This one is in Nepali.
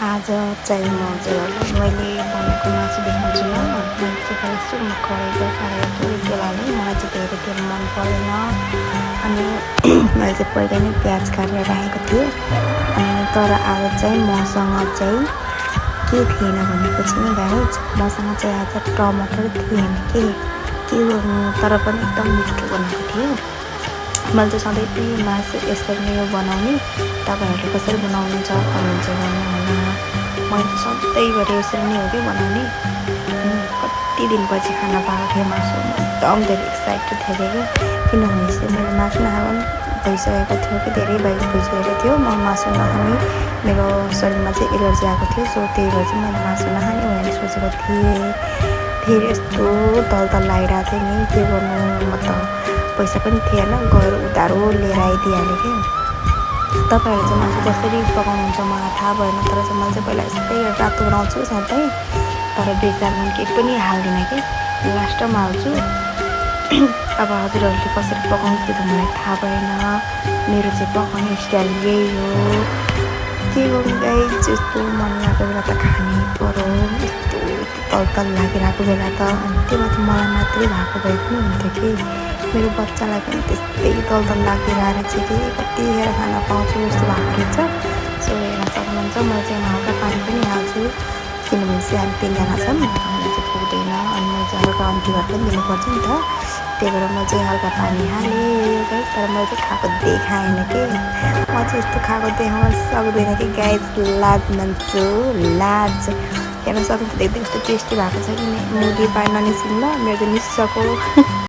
आज चाहिँ मैले बनाएको मासु देखाउँछु ल। मैले चाहिँ खालि सुम कराई बसाएर थोरै तेल हालेँ। मलाई चाहिँ धेरै तेल मन परेन। अनि मैले चाहिँ पहिला नै प्याज काटेर राखेको थिएँ। अनि तर आज चाहिँ मसँग चाहिँ के थिएन भनेपछि नि गाइज, मसँग चाहिँ आज टमाटर थिएन के गर्नु, तर पनि एकदम मिठो बनाएको थिएँ। मैले चाहिँ सधैँ पनि मासु यसरी नै यो बनाउने। तपाईँहरूले कसरी बनाउनुहुन्छ कमेन्ट चाहिँ गर्नु होला। मैले चाहिँ सधैँभरि यसरी नै हो कि बनाउने। कति दिनपछि खाना पाएको थिएँ मासु। एकदम धेरै एक्साइटेड थिएँ क्या, किनभने चाहिँ मेरो मासु नखानु भइसकेको थियो कि धेरै भइसकेको थियो। म मासु नखाने, मेरो शरीरमा चाहिँ एलर्जी आएको थियो। सो त्यही भएर चाहिँ मैले मासु नखाने भनेर सोचेको थिएँ। फेरि यस्तो दलदल लागिरहेको थियो नि, के गर्नु। म त पैसा पनि थिएन, गएर उधारो लिएर आइदिइहालेँ क्या। तपाईँहरू चाहिँ मासु कसरी पकाउनुहुन्छ मलाई थाहा भएन, तर चाहिँ मैले चाहिँ पहिला यस्तै रातो बनाउँछु सधैँ, तर 2-4 दिन केही पनि हाल्दिनँ कि, लास्टमा हाल्छु। अब हजुरहरूले कसरी पकाउनु त्यो त मलाई थाहा भएन। मेरो चाहिँ पकाउने स्टाइल यही हो। के गर्नु गाइस, जस्तो मन लागेको बेला त खानै पर्यो। यस्तो तलतल लागिरहेको बेला त, अनि त्यो माथि मलाई मात्रै भएको भए पनि हुन्थ्यो कि, मेरो बच्चालाई पनि त्यस्तै तलतल लागिरहेर चाहिँ कि कतिखेर खाना पाउँछु जस्तो भएको रहेछ। सो हेर्न सक्नुहुन्छ, म चाहिँ हल्का पानी पनि हाल्छु, किनभने चाहिँ हामी 3जना छौँ, हामी चाहिँ पुग्दैन। अनि मैले चाहिँ हल्का अन्तिघर पनि दिनुपर्छ नि त, त्यही भएर म चाहिँ हल्का पानी हालेँ गाइस। तर मैले चाहिँ खाएको देखाएन कि, म चाहिँ यस्तो खाएको देखाउन सक्दैन कि गाइस, लाज मान्छु, लाज। हेर्न सक्नुहुन्छ, देख्दै कस्तो टेस्टी भएको छ कि, मुली पानी ननिस्किनु ल, मेरो चाहिँ निस्किसक्यो।